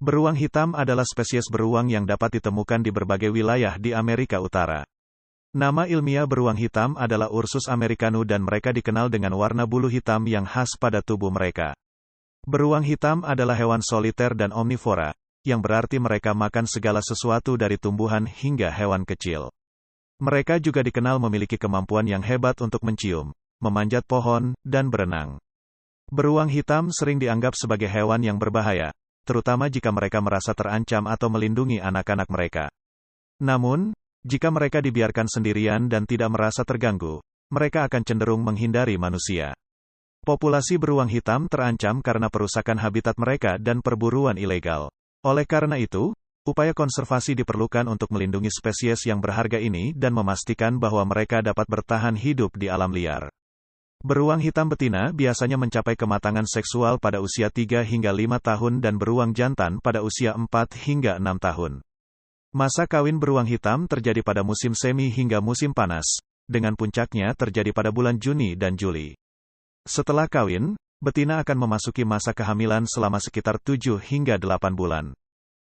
Beruang hitam adalah spesies beruang yang dapat ditemukan di berbagai wilayah di Amerika Utara. Nama ilmiah beruang hitam adalah Ursus americano dan mereka dikenal dengan warna bulu hitam yang khas pada tubuh mereka. Beruang hitam adalah hewan soliter dan omnivora, yang berarti mereka makan segala sesuatu dari tumbuhan hingga hewan kecil. Mereka juga dikenal memiliki kemampuan yang hebat untuk mencium, memanjat pohon, dan berenang. Beruang hitam sering dianggap sebagai hewan yang berbahaya, terutama jika mereka merasa terancam atau melindungi anak-anak mereka. Namun, jika mereka dibiarkan sendirian dan tidak merasa terganggu, mereka akan cenderung menghindari manusia. Populasi beruang hitam terancam karena perusakan habitat mereka dan perburuan ilegal. Oleh karena itu, upaya konservasi diperlukan untuk melindungi spesies yang berharga ini dan memastikan bahwa mereka dapat bertahan hidup di alam liar. Beruang hitam betina biasanya mencapai kematangan seksual pada usia 3 hingga 5 tahun dan beruang jantan pada usia 4 hingga 6 tahun. Masa kawin beruang hitam terjadi pada musim semi hingga musim panas, dengan puncaknya terjadi pada bulan Juni dan Juli. Setelah kawin, betina akan memasuki masa kehamilan selama sekitar 7 hingga 8 bulan.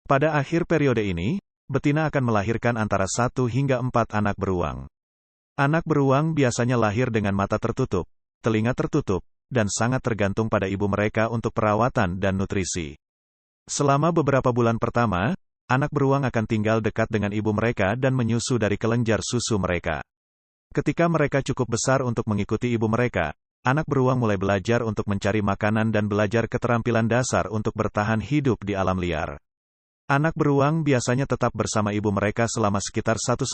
Pada akhir periode ini, betina akan melahirkan antara 1 hingga 4 anak beruang. Anak beruang biasanya lahir dengan mata tertutup, telinga tertutup, dan sangat tergantung pada ibu mereka untuk perawatan dan nutrisi. Selama beberapa bulan pertama, anak beruang akan tinggal dekat dengan ibu mereka dan menyusu dari kelenjar susu mereka. Ketika mereka cukup besar untuk mengikuti ibu mereka, anak beruang mulai belajar untuk mencari makanan dan belajar keterampilan dasar untuk bertahan hidup di alam liar. Anak beruang biasanya tetap bersama ibu mereka selama sekitar 1,5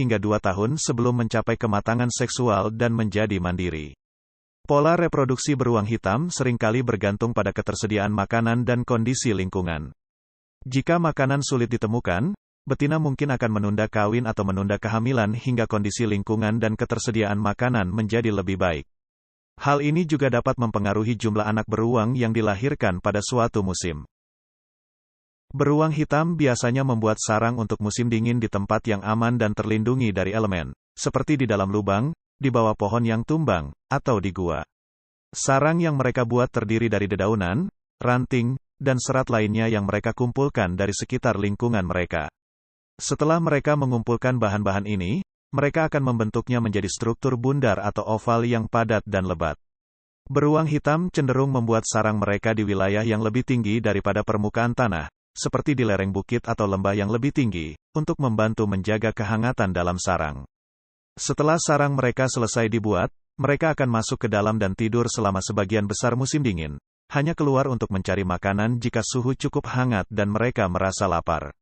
hingga 2 tahun sebelum mencapai kematangan seksual dan menjadi mandiri. Pola reproduksi beruang hitam seringkali bergantung pada ketersediaan makanan dan kondisi lingkungan. Jika makanan sulit ditemukan, betina mungkin akan menunda kawin atau menunda kehamilan hingga kondisi lingkungan dan ketersediaan makanan menjadi lebih baik. Hal ini juga dapat mempengaruhi jumlah anak beruang yang dilahirkan pada suatu musim. Beruang hitam biasanya membuat sarang untuk musim dingin di tempat yang aman dan terlindungi dari elemen, seperti di dalam lubang, di bawah pohon yang tumbang, atau di gua. Sarang yang mereka buat terdiri dari dedaunan, ranting, dan serat lainnya yang mereka kumpulkan dari sekitar lingkungan mereka. Setelah mereka mengumpulkan bahan-bahan ini, mereka akan membentuknya menjadi struktur bundar atau oval yang padat dan lebat. Beruang hitam cenderung membuat sarang mereka di wilayah yang lebih tinggi daripada permukaan tanah, seperti di lereng bukit atau lembah yang lebih tinggi, untuk membantu menjaga kehangatan dalam sarang. Setelah sarang mereka selesai dibuat, mereka akan masuk ke dalam dan tidur selama sebagian besar musim dingin, hanya keluar untuk mencari makanan jika suhu cukup hangat dan mereka merasa lapar.